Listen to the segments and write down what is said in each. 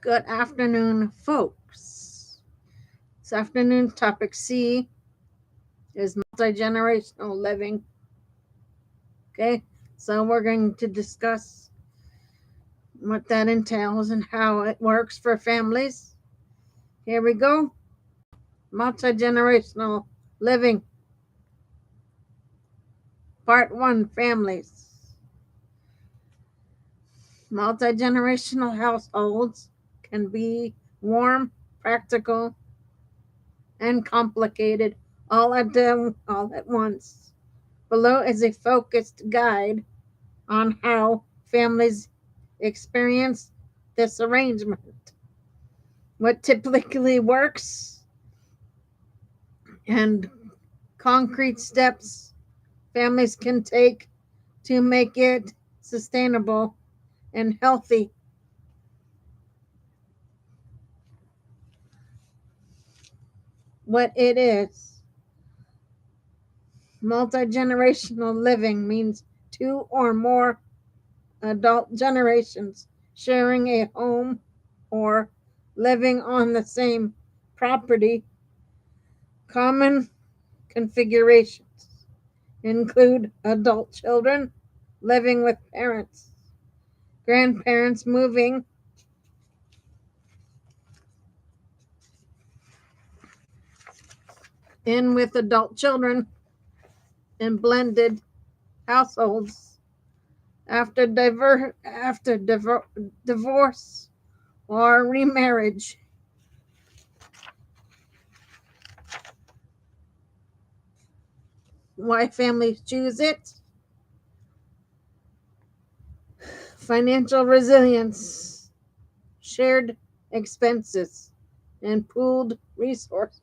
Good afternoon, folks. This afternoon topic C is multi-generational living. Okay, so we're going to discuss what that entails and how it works for families. Here we go. Multi-generational living. Part 1, families. Multi-generational households can be warm, practical, and complicated all at once. Below is a focused guide on how families experience this arrangement. What typically works and concrete steps families can take to make it sustainable and healthy. What it is. Multi generational living means two or more adult generations sharing a home or living on the same property. Common configurations include adult children living with parents, grandparents moving in with adult children in blended households after divorce or remarriage. Why families choose it? Financial resilience, shared expenses, and pooled resources.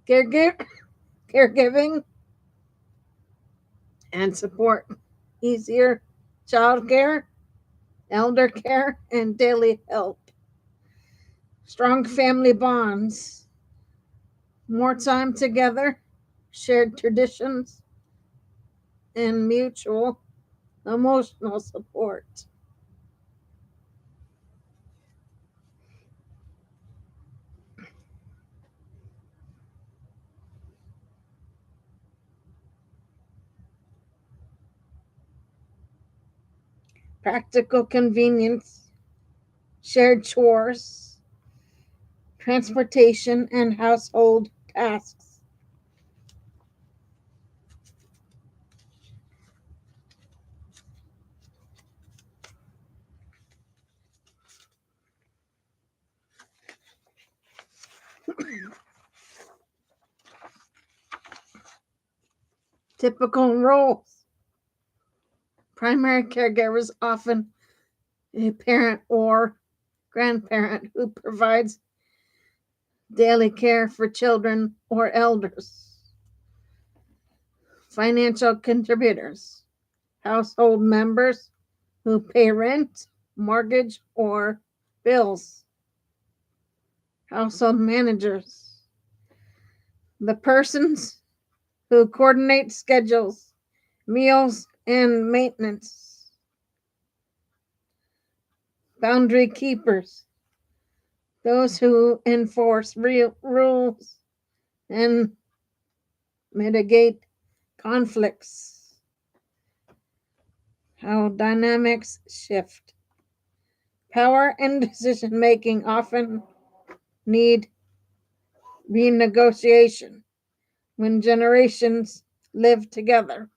Caregiving and support, easier childcare, elder care, and daily help. Strong family bonds, more time together, shared traditions, and mutual emotional support. Practical convenience, shared chores, transportation, and household tasks. Typical roles. Primary caregivers, often a parent or grandparent who provides daily care for children or elders. Financial contributors, household members who pay rent, mortgage, or bills. Household managers, the persons who coordinate schedules, meals, and maintenance. Boundary keepers, those who enforce rules and mitigate conflicts. How dynamics shift. Power and decision making often need renegotiation when generations live together.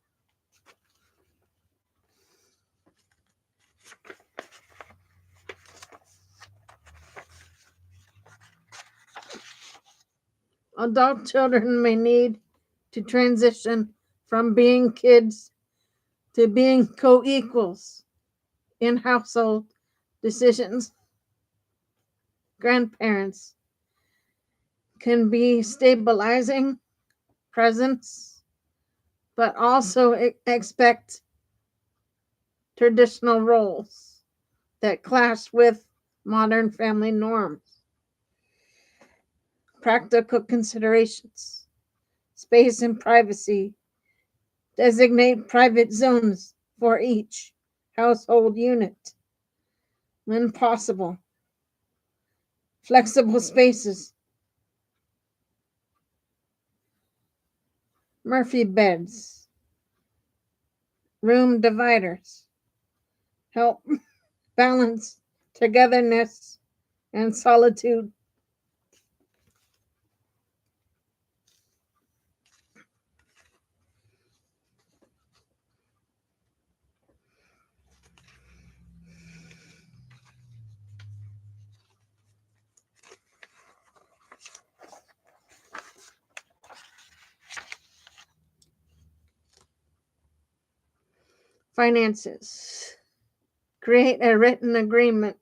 Adult children may need to transition from being kids to being co equals in household decisions. Grandparents can be stabilizing presence, but also expect traditional roles that clash with modern family norms. Practical considerations, space and privacy. Designate private zones for each household unit when possible. flexible spaces, Murphy beds, room dividers, help balance togetherness and solitude. Finances. Create a written agreement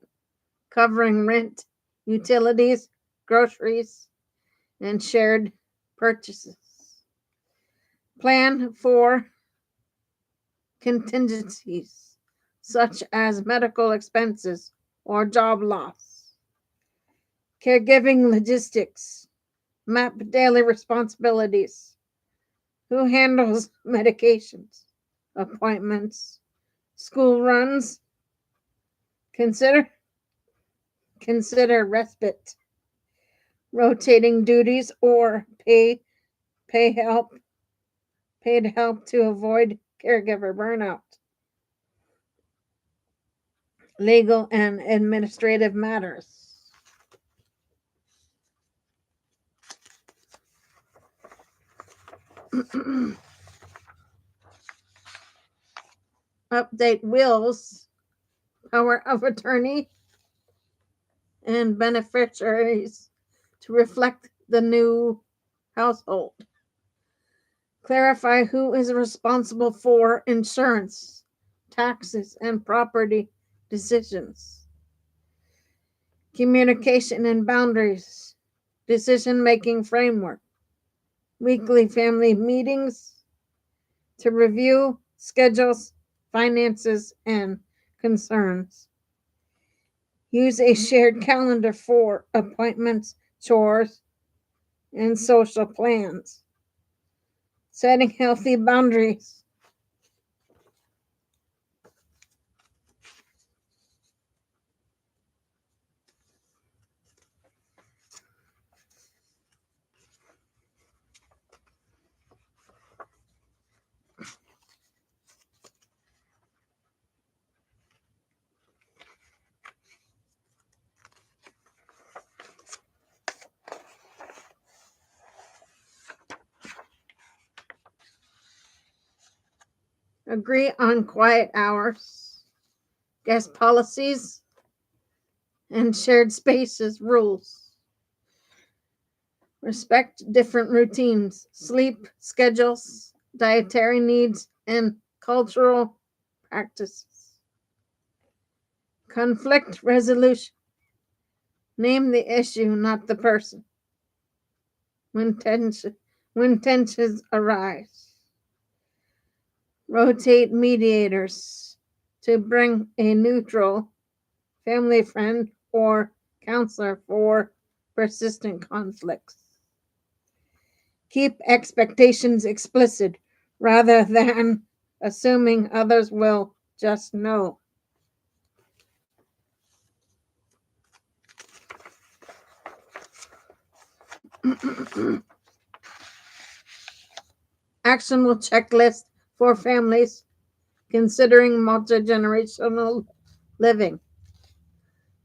covering rent, utilities, groceries, and shared purchases. Plan for contingencies such as medical expenses or job loss. Caregiving logistics. Map daily responsibilities. Who handles medications, appointments, school runs? Consider respite, rotating duties, or pay help paid help to avoid caregiver burnout. Legal and administrative matters. Update wills, power of attorney, and beneficiaries to reflect the new household. Clarify who is responsible for insurance, taxes, and property decisions. Communication and boundaries, decision making framework. Weekly family meetings to review schedules, finances, and concerns. Use a shared calendar for appointments, chores, and social plans. Setting healthy boundaries. Agree on quiet hours, guest policies, and shared spaces rules. Respect different routines, sleep schedules, dietary needs, and cultural practices. Conflict resolution. Name the issue, not the person. When tensions arise. Rotate mediators to bring a neutral family friend or counselor for persistent conflicts. Keep expectations explicit rather than assuming others will just know. Actionable checklist for families considering multi-generational living.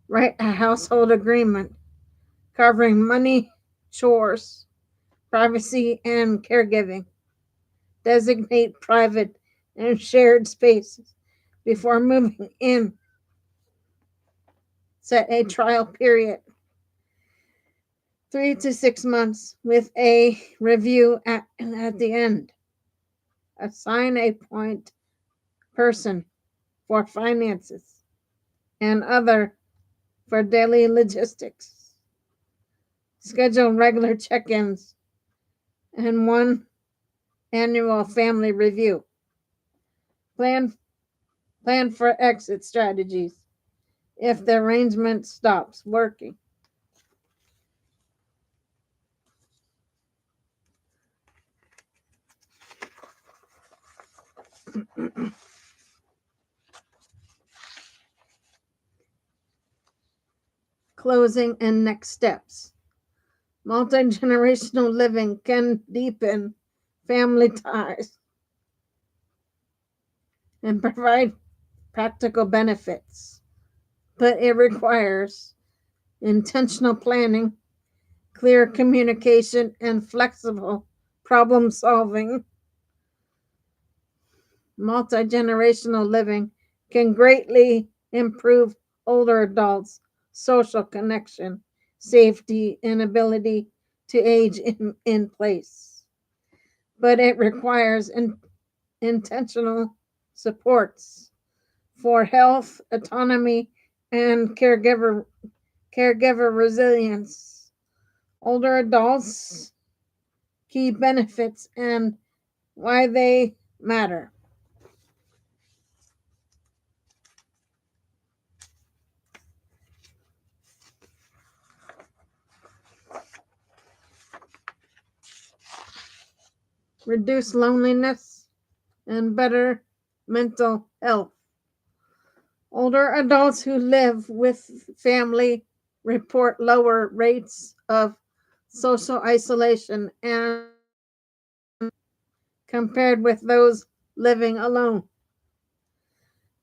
Write a household agreement covering money, chores, privacy, and caregiving. Designate private and shared spaces before moving in. Set a trial period, 3 to 6 months, with a review at the end. Assign a point person for finances and other for daily logistics. Schedule regular check ins and one annual family review. Plan, plan for exit strategies if the arrangement stops working. Closing and next steps. Multi-generational living can deepen family ties and provide practical benefits, but it requires intentional planning, clear communication, and flexible problem solving. Multi-generational living can greatly improve older adults' social connection, safety, and ability to age in place. But it requires intentional supports for health, autonomy, and caregiver resilience. Older adults, key benefits, and why they matter. Reduce loneliness and better mental health. Older adults who live with family report lower rates of social isolation and compared with those living alone.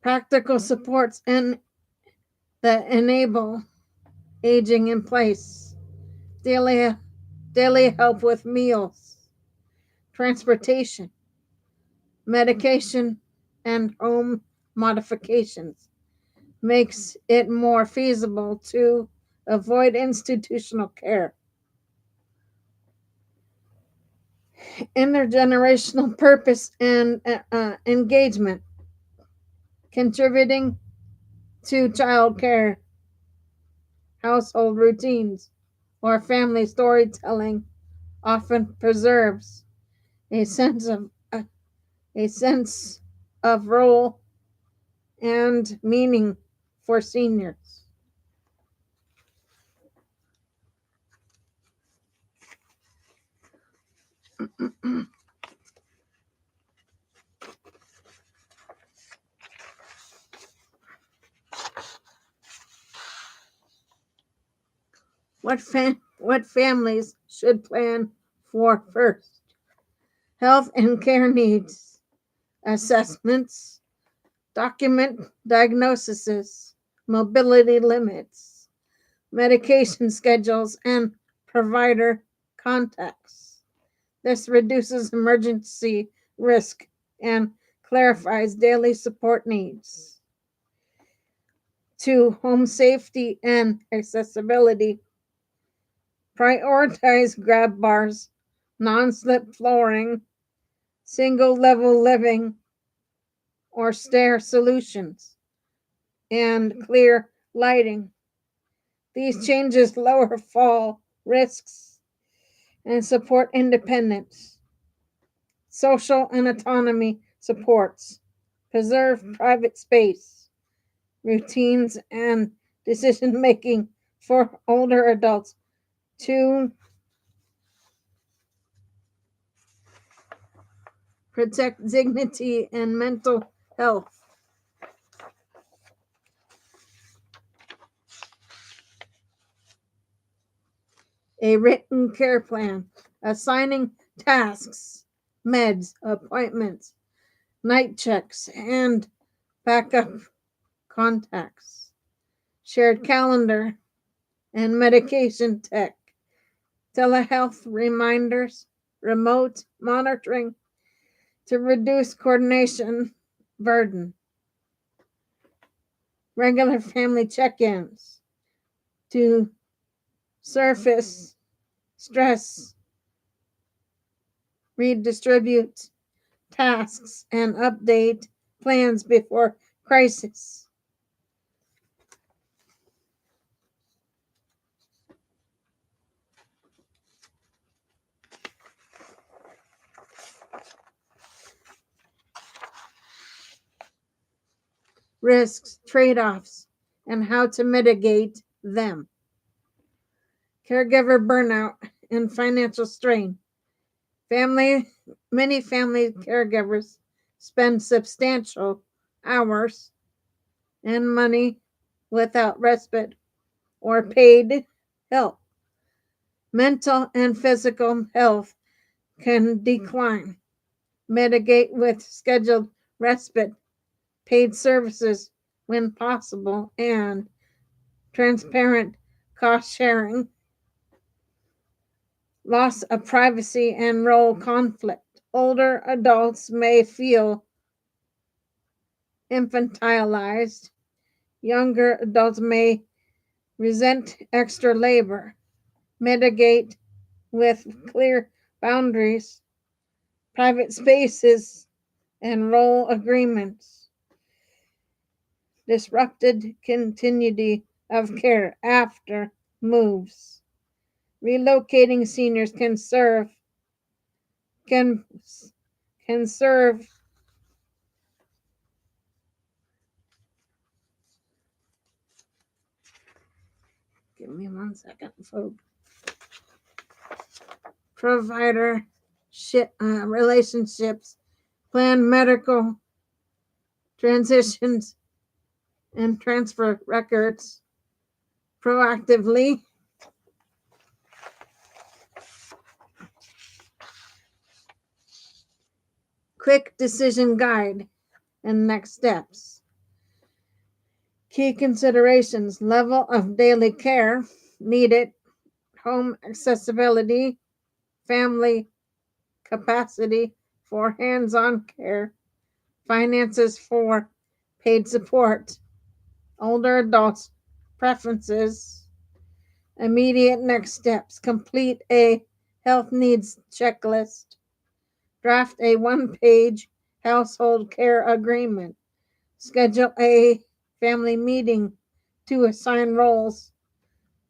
Practical supports and that enable aging in place. Daily daily help with meals, transportation, medication, and home modifications makes it more feasible to avoid institutional care. Intergenerational purpose and engagement, contributing to child care, household routines, or family storytelling often preserves a sense of a sense of role and meaning for seniors. What families should plan for first? Health and care needs, assessments, document diagnoses, mobility limits, medication schedules, and provider contacts. This reduces emergency risk and clarifies daily support needs. 2. Home safety and accessibility. Prioritize grab bars, non slip flooring, single level living, or stair solutions, and clear lighting. These changes lower fall risks and support independence. Social and autonomy supports preserve private space, routines, and decision making for older adults to protect dignity and mental health. A written care plan, assigning tasks, meds, appointments, night checks, and backup contacts, shared calendar, and medication tech, telehealth reminders, remote monitoring to reduce coordination burden, regular family check ins to surface stress, redistribute tasks, and update plans before crisis. Risks, trade offs, and how to mitigate them. Caregiver burnout and financial strain. Family, many family caregivers spend substantial hours and money without respite or paid help. Mental and physical health can decline. Mitigate with scheduled respite, paid services when possible, and transparent cost sharing. Loss of privacy and role conflict. Older adults may feel infantilized. Younger adults may resent extra labor. Mitigate with clear boundaries, private spaces, and role agreements. Disrupted continuity of care after moves. Relocating seniors can serve give me 1 second, folks. Provider relationships, plan medical transitions, and transfer records proactively. Quick decision guide and next steps. Key considerations: level of daily care needed, home accessibility, family capacity for hands-on care, finances for paid support, older adults preferences, immediate next steps. Complete a health needs checklist, draft a 1-page household care agreement, schedule a family meeting to assign roles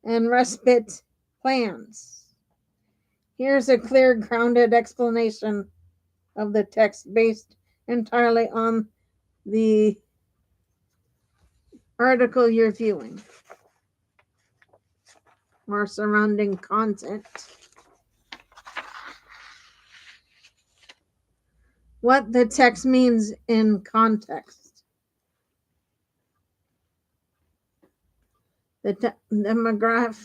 and respite plans. Here's a clear, grounded explanation of the text based entirely on the article you're viewing or surrounding content. What the text means in context. The demography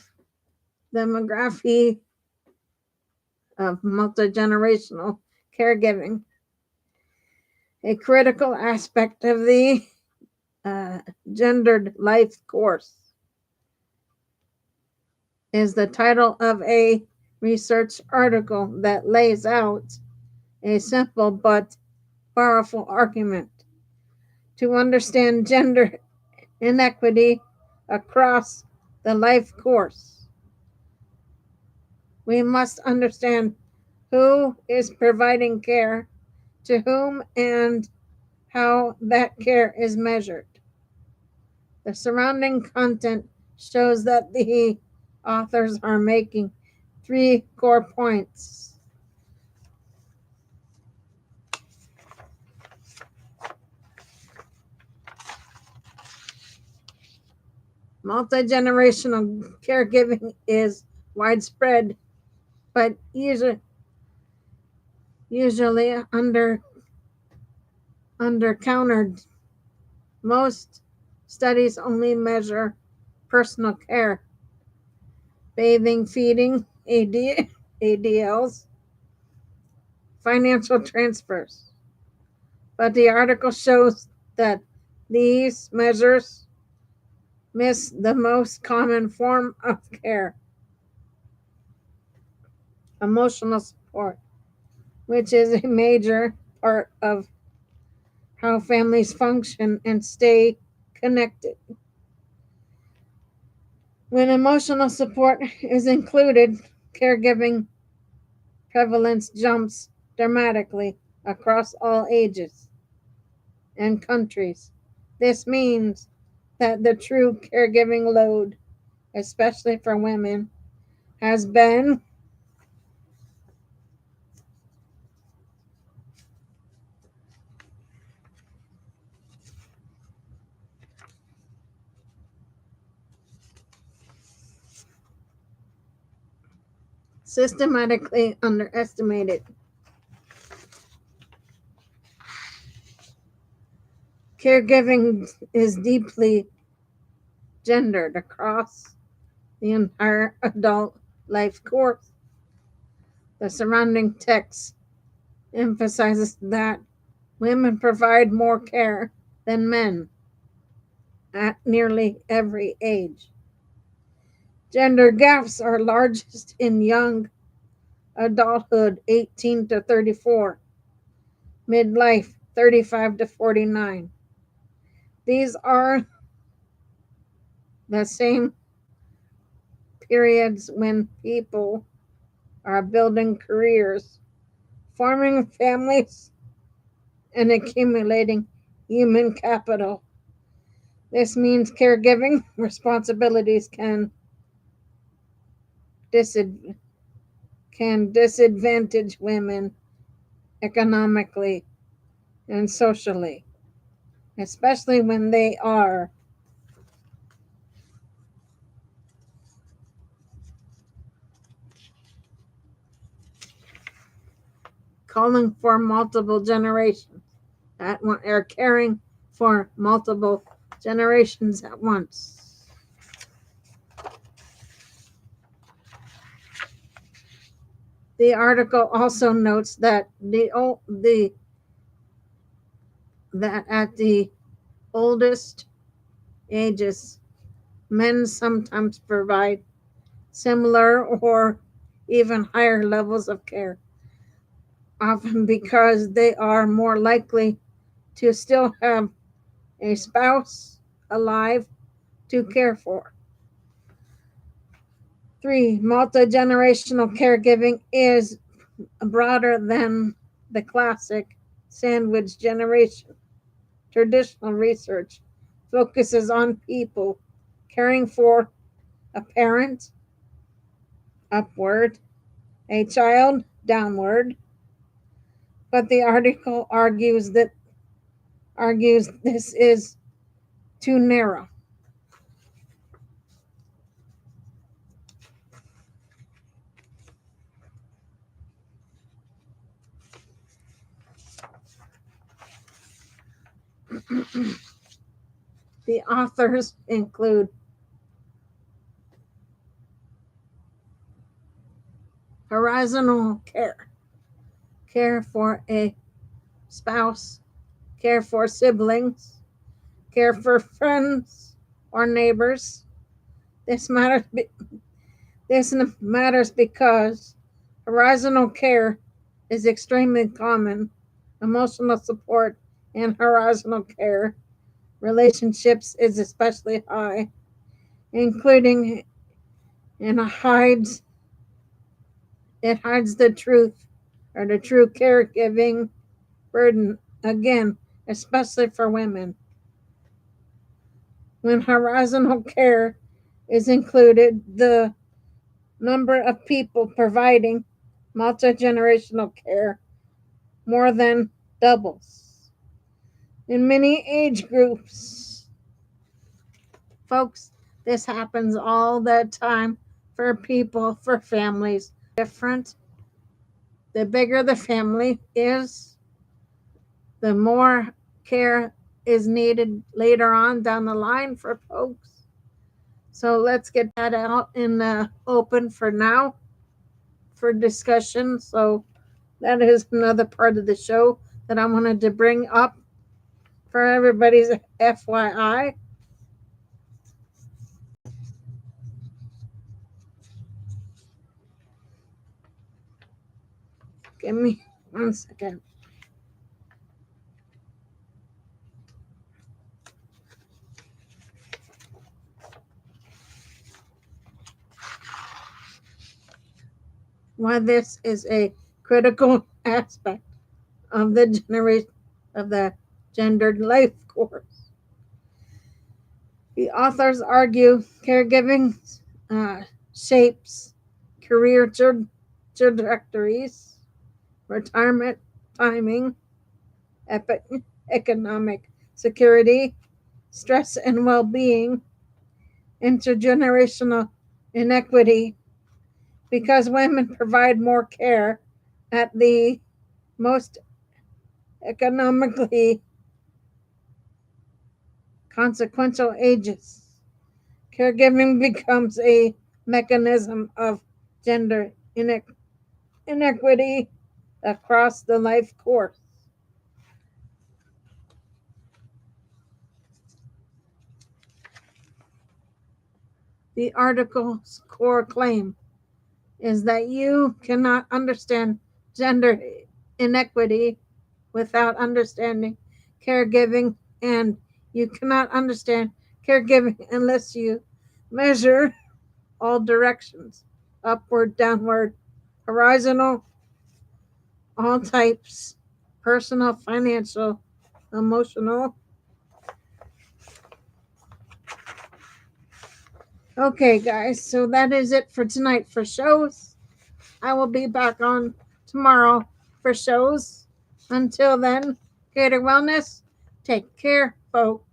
of multi-generational caregiving. A critical aspect of the gendered life course is the title of a research article that lays out a simple but powerful argument to understand gender inequity across the life course. We must understand who is providing care to whom and how that care is measured. The surrounding content shows that the authors are making 3 core points. Multi-generational caregiving is widespread, but usually undercounted. Most studies only measure personal care, bathing, feeding, ADLs, financial transfers. But the article shows that these measures miss the most common form of care: emotional support, which is a major part of how families function and stay connected. When emotional support is included, caregiving prevalence jumps dramatically across all ages and countries. This means that the true caregiving load, especially for women, has been systematically underestimated. Caregiving is deeply gendered across the entire adult life course. The surrounding text emphasizes that women provide more care than men at nearly every age. Gender gaps are largest in young adulthood 18 to 34, midlife 35 to 49. These are the same periods when people are building careers, forming families, and accumulating human capital. This means caregiving responsibilities disad- can disadvantage women economically and socially, especially when they are calling for multiple generations at one, or caring for multiple generations at once. The article also notes that that at the oldest ages, men sometimes provide similar or even higher levels of care, often because they are more likely to still have a spouse alive to care for. 3. Multi-generational caregiving is broader than the classic sandwich generation. Traditional research focuses on people caring for a parent upward, a child downward, but the article argues this is too narrow. The authors include horizontal care for a spouse, care for siblings, care for friends or neighbors. This matters. This matters because horizontal care is extremely common. Emotional support in horizontal care relationships is especially high, including and it hides the truth or the true caregiving burden again, especially for women. When horizontal care is included, the number of people providing multi generational care more than doubles. In many age groups, folks, this happens all the time for people, for families. Different. The bigger the family is, the more care is needed later on down the line for folks. So let's get that out in the open for now for discussion. So that is another part of the show that I wanted to bring up for everybody's FYI. Give me 1 second. Why this is a critical aspect of the generation of the gendered life course. The authors argue caregiving shapes career trajectories, retirement timing, economic security, stress and well being, intergenerational inequity, because women provide more care at the most economically consequential ages. Caregiving becomes a mechanism of gender inequity across the life course. The article's core claim is that you cannot understand gender inequity without understanding caregiving, and you cannot understand caregiving unless you measure all directions upward, downward, horizontal, all types, personal, financial, emotional. Okay, guys, so that is it for tonight for shows. I will be back on tomorrow for shows. Until then, Gator Wellness, take care, folks.